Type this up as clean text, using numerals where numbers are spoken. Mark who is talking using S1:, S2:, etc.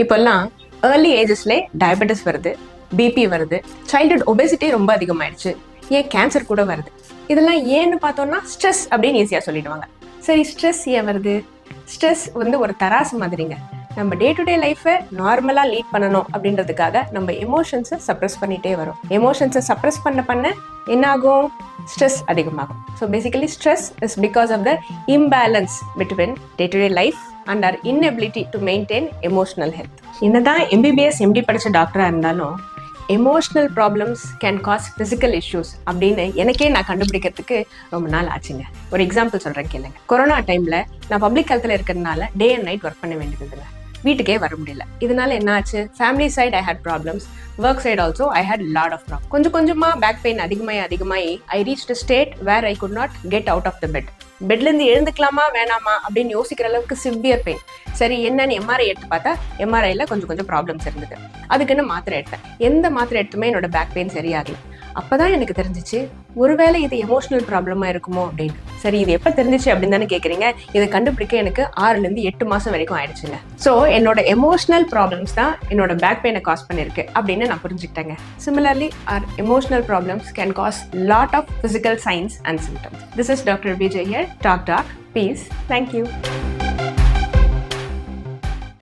S1: இப்போல்லாம் early ஏஜஸ்லே diabetes வருது, BP வருது, சைல்டுஹுட் ஒபேசிட்டி ரொம்ப அதிகமாயிடுச்சு, ஏன் கேன்சர் கூட வருது. இதெல்லாம் ஏன்னு பார்த்தோம்னா ஸ்ட்ரெஸ் அப்படின்னு ஈஸியாக சொல்லிடுவாங்க. சரி, ஸ்ட்ரெஸ் ஏன் வருது? ஸ்ட்ரெஸ் வந்து ஒரு தராசு மாதிரிங்க. நம்ம டே டு டே லைஃப்பை நார்மலாக லீட் பண்ணணும் அப்படின்றதுக்காக நம்ம எமோஷன்ஸை சப்ரெஸ் பண்ணிகிட்டே வரோம். எமோஷன்ஸை சப்ரெஸ் பண்ண என்ன ஆகும்? ஸ்ட்ரெஸ் அதிகமாகும். So basically stress is because of the imbalance between day to day life and our inability to maintain emotional health. என்னதான் எம்பிபிஎஸ் எம்டி படித்த டாக்டராக இருந்தாலும் emotional problems can cause physical issues அப்படின்னு எனக்கே நான் கண்டுபிடிக்கிறதுக்கு ரொம்ப நாள் ஆச்சுங்க. ஒரு எக்ஸாம்பிள் சொல்கிறேன் கேளுங்க. கொரோனா டைமில் நான் பப்ளிக் ஹெல்த்தில் இருக்கிறதுனால டே அண்ட் நைட் ஒர்க் பண்ண வேண்டியதுங்க. வீட்டுக்கே வர முடியல. இதனால என்ன ஆச்சு? Family side I had problems, work side also I had lot of problem. கொஞ்சமாக பேக் பெயின் அதிகமாகி I reach to state where I could not get out of the bed. பெட்லேருந்து எழுந்துக்கலாமா வேணாமா அப்படின்னு யோசிக்கிற அளவுக்கு சிவியர் பெயின். சரி, என்னன்னு எம்ஆர்ஐ எடுத்து பார்த்தா எம்ஆர்ஐயில் கொஞ்சம் ப்ராப்ளம்ஸ் இருந்தது. அதுக்குன்னு மாத்திரை எடுத்தேன். எந்த மாத்திரை எடுத்துமே என்னோட பேக் பெயின் சரியாகல. அப்போதான் எனக்கு தெரிஞ்சிச்சு, ஒருவேளை இது எமோஷனல் ப்ராப்ளமாக இருக்குமோ அப்படின்னு. சரி, இது எப்போ தெரிஞ்சிச்சு அப்படின்னு தானே கேட்குறீங்க. இதை கண்டுபிடிக்க எனக்கு 6லேருந்து 8 மாதம் வரைக்கும் ஆயிடுச்சுங்க. ஸோ என்னோட எமோஷனல் ப்ராப்ளம்ஸ் தான் என்னோட பேக் பெயினை காஸ் பண்ணியிருக்கு அப்படின்னு நான் புரிஞ்சுக்கிட்டேங்க. Similarly our emotional problems can cause lot of physical signs and symptoms. This is Dr. Vijay here. Talk, peace. Thank you.